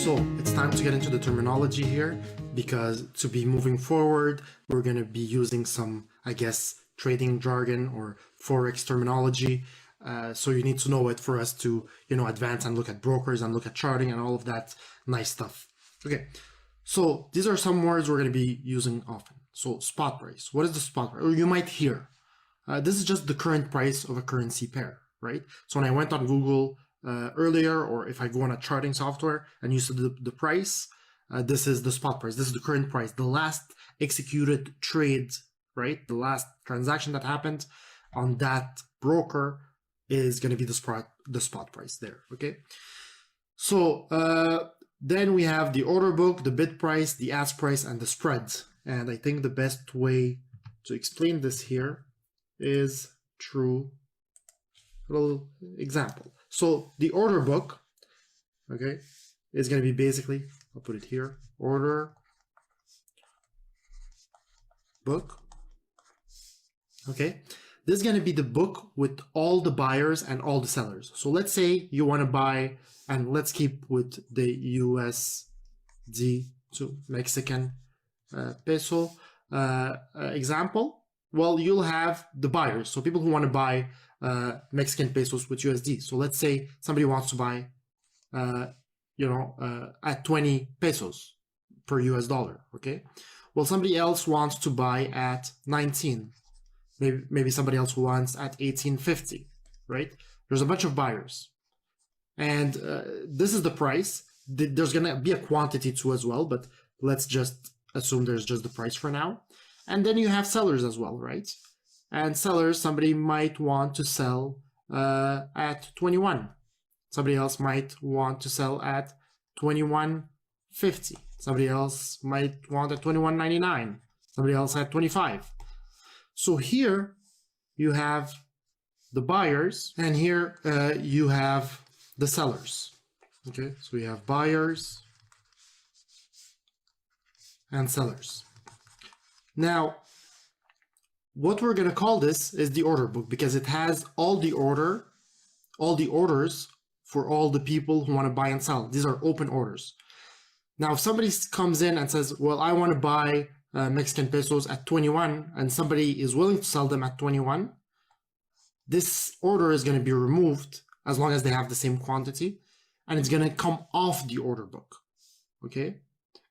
So it's time to get into the terminology here, because to be moving forward, we're going to be using some, I guess, trading jargon or Forex terminology. So you need to know it for us to, advance and look at brokers and look at charting and all of that nice stuff. Okay, so these are some words we're going to be using often. So spot price. What is the spot price? Or you might hear, this is just the current price of a currency pair, right? So when I went on Google earlier, or if I go on a charting software and you see the price, this is the spot price. This is the current price, the last executed trade, right? The last transaction that happened on that broker is going to be the spot price there. Okay, so then we have the order book, the bid price, the ask price, and the spread. And I think the best way to explain this here is through a little example. So the order book, okay, is going to be basically, I'll put it here, order book. Okay, this is going to be the book with all the buyers and all the sellers. So let's say you want to buy, and let's keep with the USD to Mexican peso example. Well, you'll have the buyers, so people who want to buy Mexican pesos with USD. So let's say somebody wants to buy, at 20 pesos per US dollar. Okay. Well, somebody else wants to buy at 19. Maybe somebody else wants at 18.50. Right. There's a bunch of buyers, and this is the price. There's gonna be a quantity too as well, but let's just assume there's just the price for now. And then you have sellers as well, right? And sellers, somebody might want to sell at 21. Somebody else might want to sell at 21.50. Somebody else might want at 21.99. Somebody else at 25. So here you have the buyers, and here you have the sellers. Okay, so we have buyers and sellers. Now, what we're going to call this is the order book, because it has all the orders for all the people who want to buy and sell. These are open orders. Now, if somebody comes in and says, well, I want to buy Mexican pesos at 21, and somebody is willing to sell them at 21, this order is going to be removed as long as they have the same quantity, and it's going to come off the order book. Okay,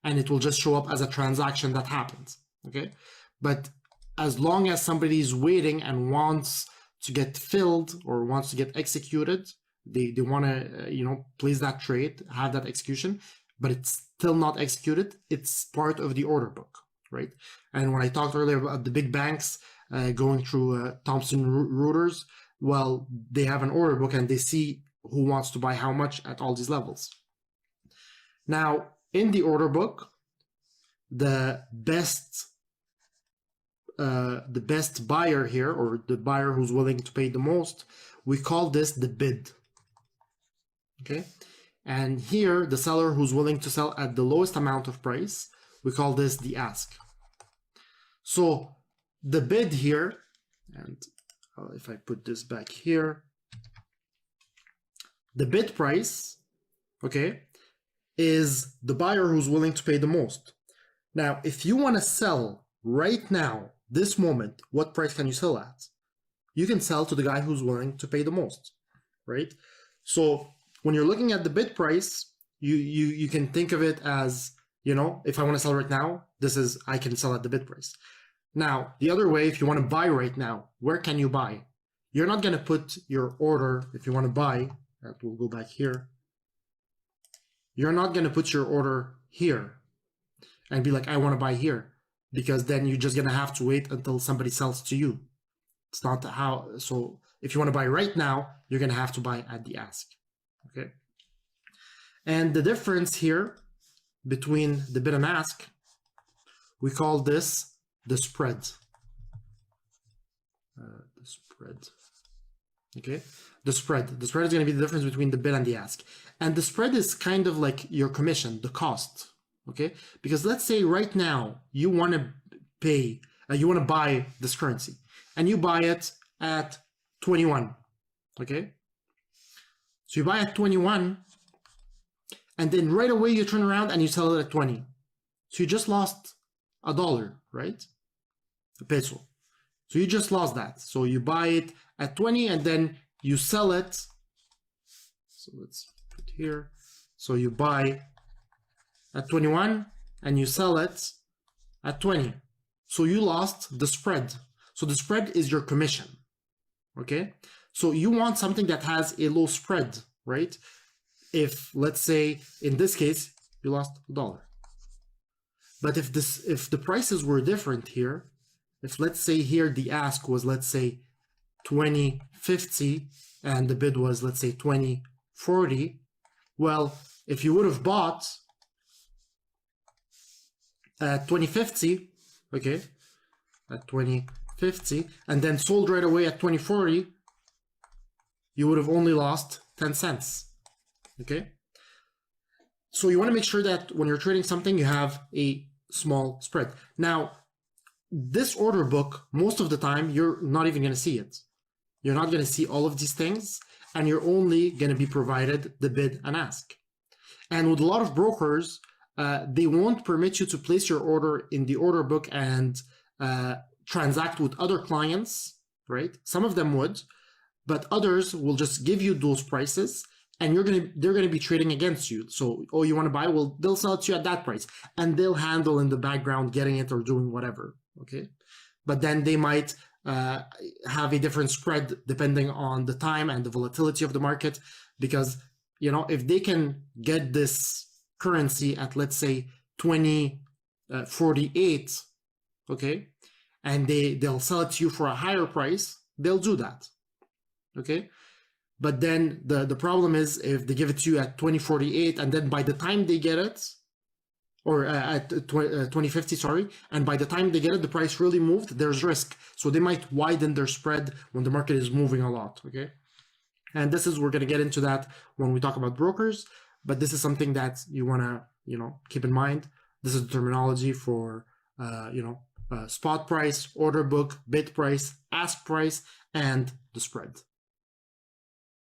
and it will just show up as a transaction that happens. Okay, but as long as somebody is waiting and wants to get filled or wants to get executed, they want to place that trade, have that execution, but it's still not executed. It's part of the order book, right? And when I talked earlier about the big banks going through Thomson Reuters, well, they have an order book and they see who wants to buy how much at all these levels. Now, in the order book, the best buyer here, or the buyer who's willing to pay the most, we call this the bid. Okay, and here the seller who's willing to sell at the lowest amount of price, we call this the ask. So the bid here, and if I put this back here, the bid price, okay, is the buyer who's willing to pay the most. Now, if you want to sell right now, this moment, what price can you sell at? You can sell to the guy who's willing to pay the most, right? So when you're looking at the bid price, you can think of it as, if I want to sell right now, I can sell at the bid price. Now, the other way, if you want to buy right now, where can you buy? You're not going to put your order, if you want to buy, we'll go back here. You're not going to put your order here and be like, I want to buy here, because then you're just going to have to wait until somebody sells to you. It's not how. So if you want to buy right now, you're going to have to buy at the ask. Okay. And the difference here between the bid and ask, we call this the spread. The spread. Okay. The spread is going to be the difference between the bid and the ask. And the spread is kind of like your commission, the cost. Okay, because let's say right now you want to pay, you want to buy this currency, and you buy it at 21. Okay, so you buy at 21, and then right away you turn around and you sell it at 20. So you just lost $1, right? A peso. So you just lost that. So you buy it at 20 and then you sell it. So let's put here. So you buy at 21 and you sell it at 20. So you lost the spread. So the spread is your commission. Okay? So you want something that has a low spread, right? If, let's say, in this case, you lost $1. But if the prices were different here, if let's say here the ask was, let's say, 20.50 and the bid was, let's say, 20.40, well, if you would have bought at 20.50, okay, at 20.50 and then sold right away at 20.40, you would have only lost 10 cents. Okay, so you want to make sure that when you're trading something, you have a small spread. Now, this order book, most of the time, you're not even going to see it. You're not going to see all of these things, and you're only going to be provided the bid and ask. And with a lot of brokers, they won't permit you to place your order in the order book and transact with other clients, right? Some of them would, but others will just give you those prices, and they're gonna be trading against you. So, oh, you want to buy? Well, they'll sell it to you at that price, and they'll handle in the background getting it or doing whatever. Okay, but then they might have a different spread depending on the time and the volatility of the market, because if they can get this currency at, let's say, 20.48, okay, and they'll sell it to you for a higher price, they'll do that. Okay, but then the problem is if they give it to you at 20.48 and then by the time they get it, or at 20.50, sorry, and by the time they get it, the price really moved, there's risk. So they might widen their spread when the market is moving a lot, okay? And we're going to get into that when we talk about brokers, but this is something that you want to, keep in mind. This is the terminology for, spot price, order book, bid price, ask price, and the spread.